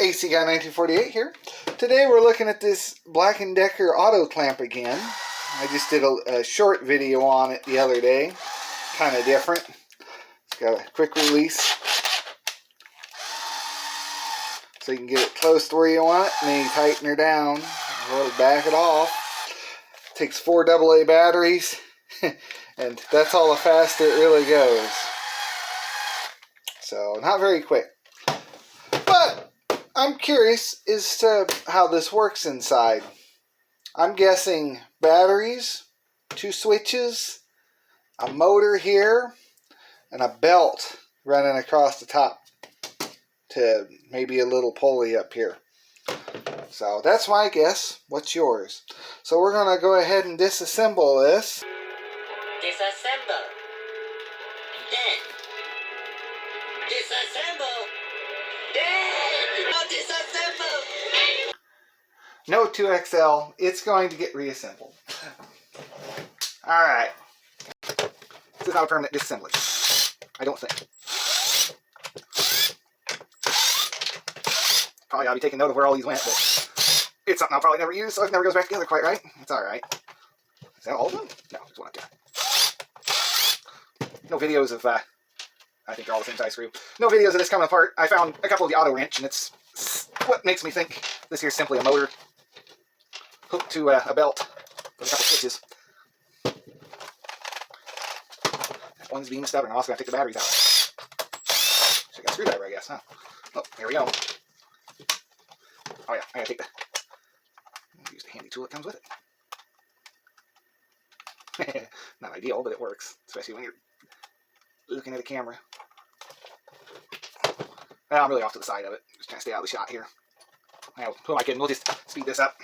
AC Guy 1948 here. Today we're looking at this Black & Decker auto clamp again. I just did a short video on it the other day. Kind of different. It's got a quick release. So you can get it close to where you want it, and then you tighten her down. We'll back it off. Takes 4 AA batteries. And that's all the faster it really goes. So not very quick. But I'm curious as to how this works inside. I'm guessing batteries, 2 switches, a motor here, and a belt running across the top to maybe a little pulley up here. So that's my guess. What's yours? So we're going to go ahead and disassemble this. Disassemble. Dead. Disassemble. Dead. No, disassemble. No 2XL. It's going to get reassembled. Alright. This is not a permanent disassembly. I don't think. Probably ought to be taking note of where all these went, but it's something I'll probably never use, so it never goes back together quite right. It's alright. Is that all of them? No, just one up there. No videos of, I think they're all the same size screw. No videos of this coming apart. I found a couple of the auto wrench, and it's what makes me think this here's simply a motor hooked to a belt with a couple switches. That one's being stubborn. I'm also going to take the batteries out. Should got a screwdriver, I guess, huh? Oh, here we go. Oh yeah, I gotta take use the handy tool that comes with it. Not ideal, but it works, especially when you're looking at a camera. Well, I'm really off to the side of it. Just trying to stay out of the shot here. Well, who am I kidding? We'll just speed this up.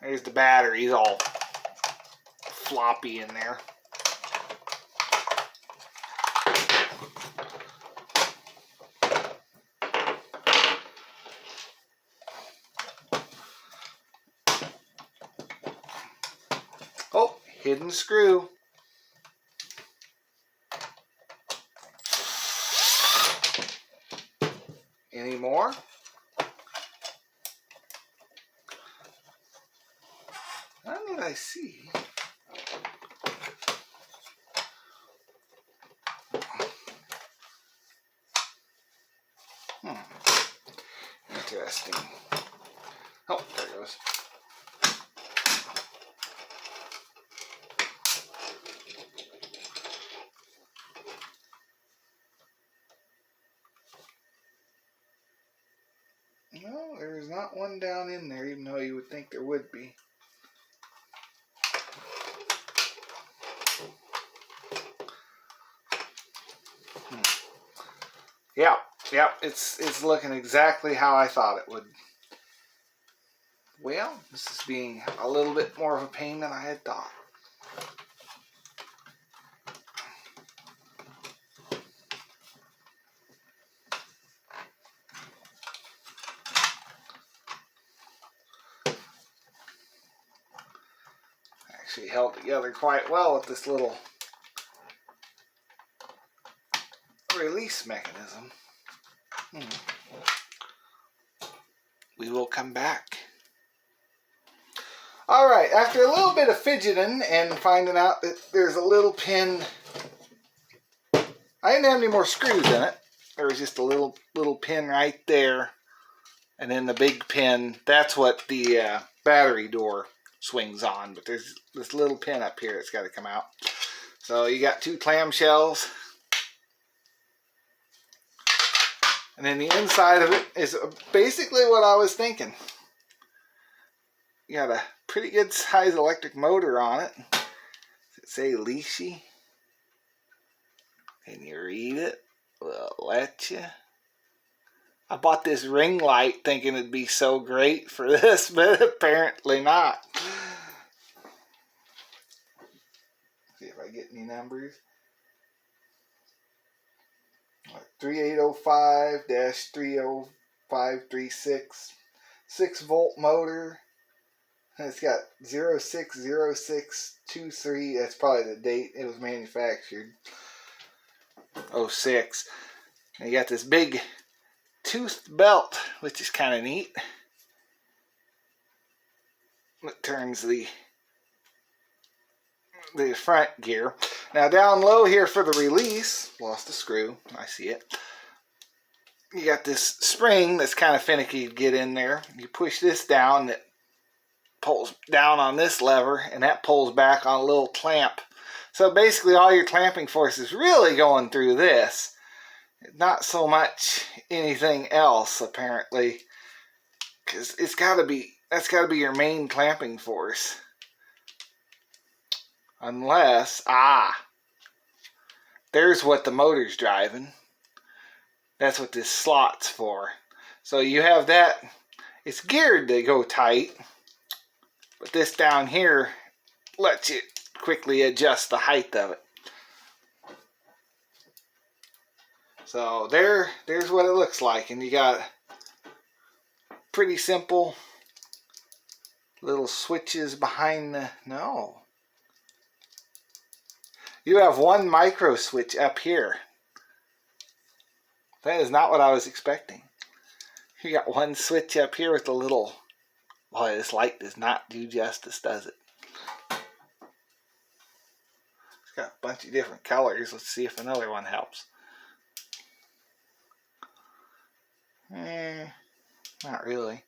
There's the batteries all floppy in there. Oh, hidden screw. Any more? None that I see. Interesting. Oh, there it goes. No, there's not one down in there, even though you would think there would be. Yeah, it's looking exactly how I thought it would. Well, this is being a little bit more of a pain than I had thought. Actually held together quite well with this little release mechanism. We will come back. Alright, after a little bit of fidgeting and finding out that there's a little pin. I didn't have any more screws in it. There was just a little pin right there. And then the big pin, that's what the battery door swings on. But there's this little pin up here that's got to come out. So you got 2 clamshells. And then the inside of it is basically what I was thinking. You got a pretty good size electric motor on it. Does it say leashy? Can you read it? We'll let you. I bought this ring light thinking it'd be so great for this, but apparently not. See if I get any numbers. 3805-30536, 6-volt motor. And it's got 060623. That's probably the date it was manufactured. 06. And you got this big toothed belt, which is kind of neat. It turns the front gear. Now down low here for the release, lost a screw, I see it. You got this spring that's kind of finicky to get in there. You push this down, that pulls down on this lever, and that pulls back on a little clamp. So basically all your clamping force is really going through this. Not so much anything else, apparently. Because that's got to be your main clamping force. Unless, there's what the motor's driving. That's what this slot's for. So you have that, it's geared to go tight, but this down here lets you quickly adjust the height of it. So there's what it looks like, and you got pretty simple little switches behind the, no. You have one micro switch up here. That is not what I was expecting. You got one switch up here with a little, boy, this light does not do justice, does it? It's got a bunch of different colors. Let's see if another one helps. Not really.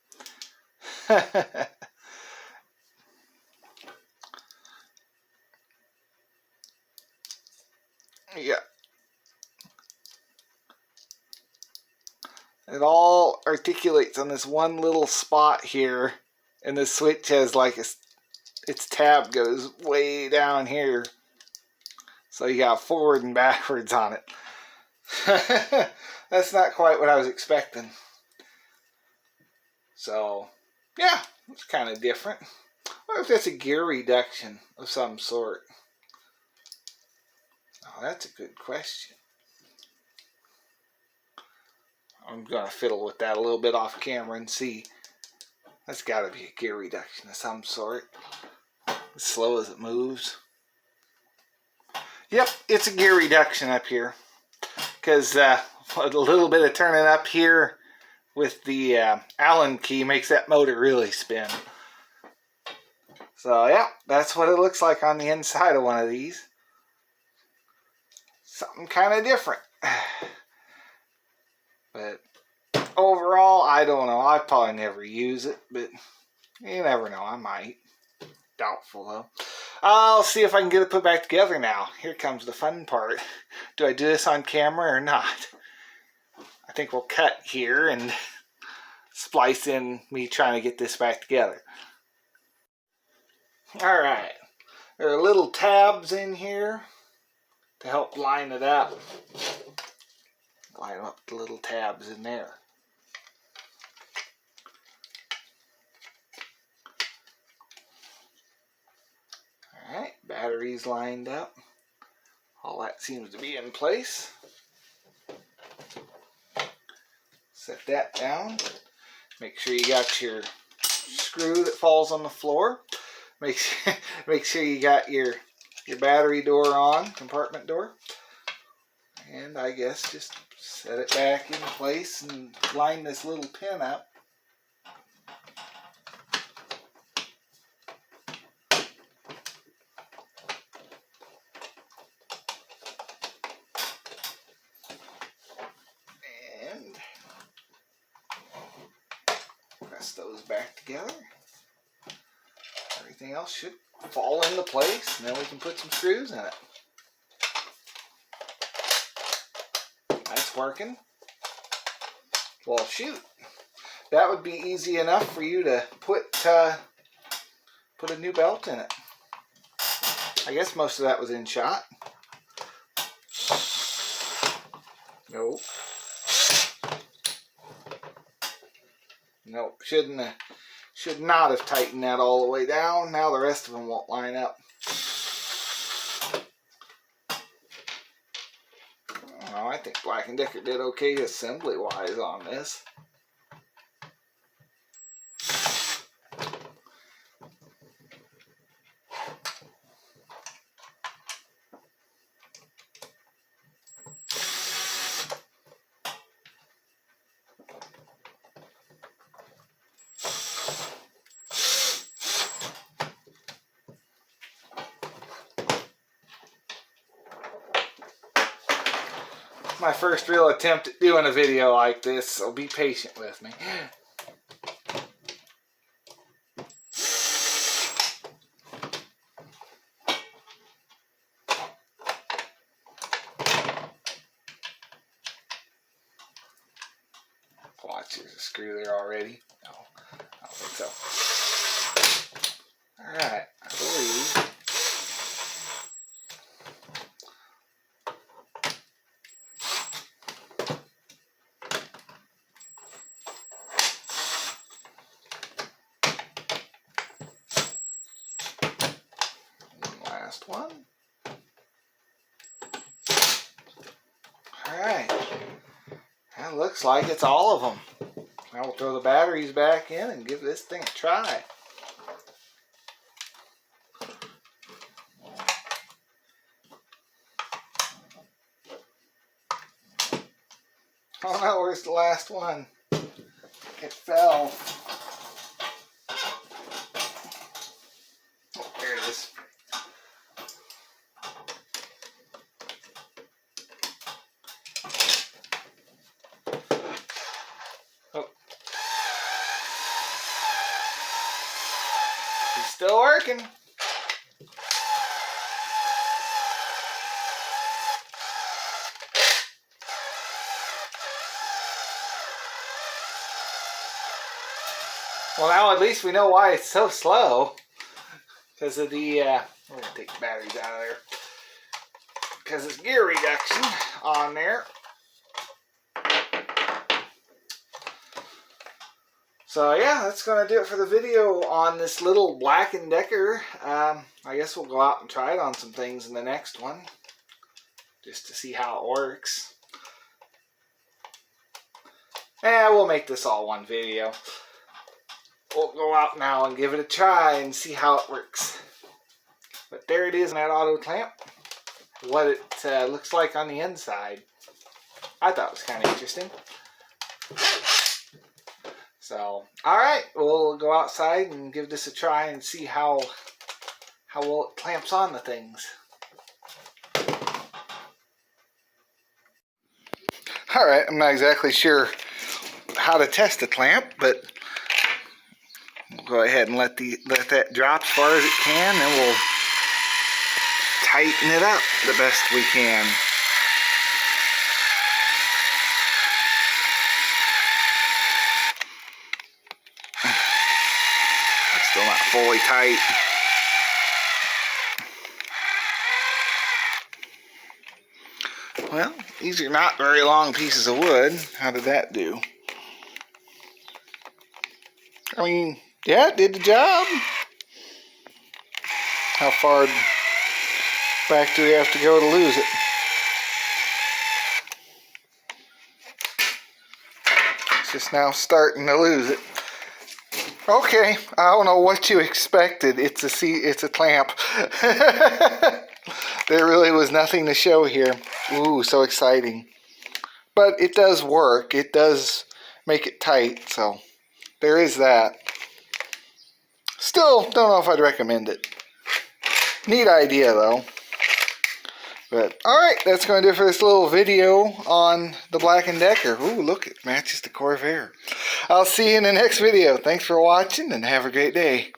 Yeah. It all articulates on this one little spot here, and the switch has like its tab goes way down here, so you got forward and backwards on it. That's not quite what I was expecting. So yeah, it's kind of different. I wonder if that's a gear reduction of some sort. Oh, that's a good question. I'm going to fiddle with that a little bit off camera and see. That's got to be a gear reduction of some sort. As slow as it moves. Yep, it's a gear reduction up here. Because a little bit of turning up here with the Allen key makes that motor really spin. So yeah, that's what it looks like on the inside of one of these. Something kind of different. But overall, I don't know. I probably never use it, but you never know. I might. Doubtful though. I'll see if I can get it put back together now. Here comes the fun part. Do I do this on camera or not? I think we'll cut here and splice in me trying to get this back together. Alright. There are little tabs in here to help line it up. Line up the little tabs in there. Alright, batteries lined up. All that seems to be in place. Set that down. Make sure you got your screw that falls on the floor. Make sure you got your battery door on, compartment door. And I guess just set it back in place and line this little pin up. And press those back together. Everything else should fall into place, and then we can put some screws in it. That's working. Well, shoot. That would be easy enough for you to put a new belt in it. I guess most of that was in shot. Nope. Nope. Should not have tightened that all the way down. Now the rest of them won't line up. Well, I think Black & Decker did okay assembly-wise on this. my first real attempt at doing a video like this, so be patient with me. Watch, there's a screw there already. No, I don't think so. Alright, I believe. Last one. Alright. That looks like it's all of them. Now we'll throw the batteries back in and give this thing a try. Oh no, where's the last one? It fell. Oh, there it is. Oh. He's still working. Well, now at least we know why it's so slow. Because of the, we're going to take the batteries out of there. Because it's gear reduction on there. So yeah, that's going to do it for the video on this little Black & Decker. I guess we'll go out and try it on some things in the next one. Just to see how it works. Yeah, we'll make this all one video. We'll go out now and give it a try and see how it works. But there it is in that auto clamp. What it looks like on the inside. I thought it was kind of interesting. So, alright, we'll go outside and give this a try and see how well it clamps on the things. Alright, I'm not exactly sure how to test the clamp, but we'll go ahead and let that drop as far as it can, and we'll tighten it up the best we can. It's still not fully tight. Well, these are not very long pieces of wood. How did that do? I mean, yeah, it did the job. How far back do we have to go to lose it? It's just now starting to lose it. Okay, I don't know what you expected. It's a clamp. There really was nothing to show here. Ooh, so exciting. But it does work. It does make it tight, so there is that. Still, don't know if I'd recommend it. Neat idea, though. But, alright, that's going to do it for this little video on the Black & Decker. Ooh, look, it matches the Corvair. I'll see you in the next video. Thanks for watching, and have a great day.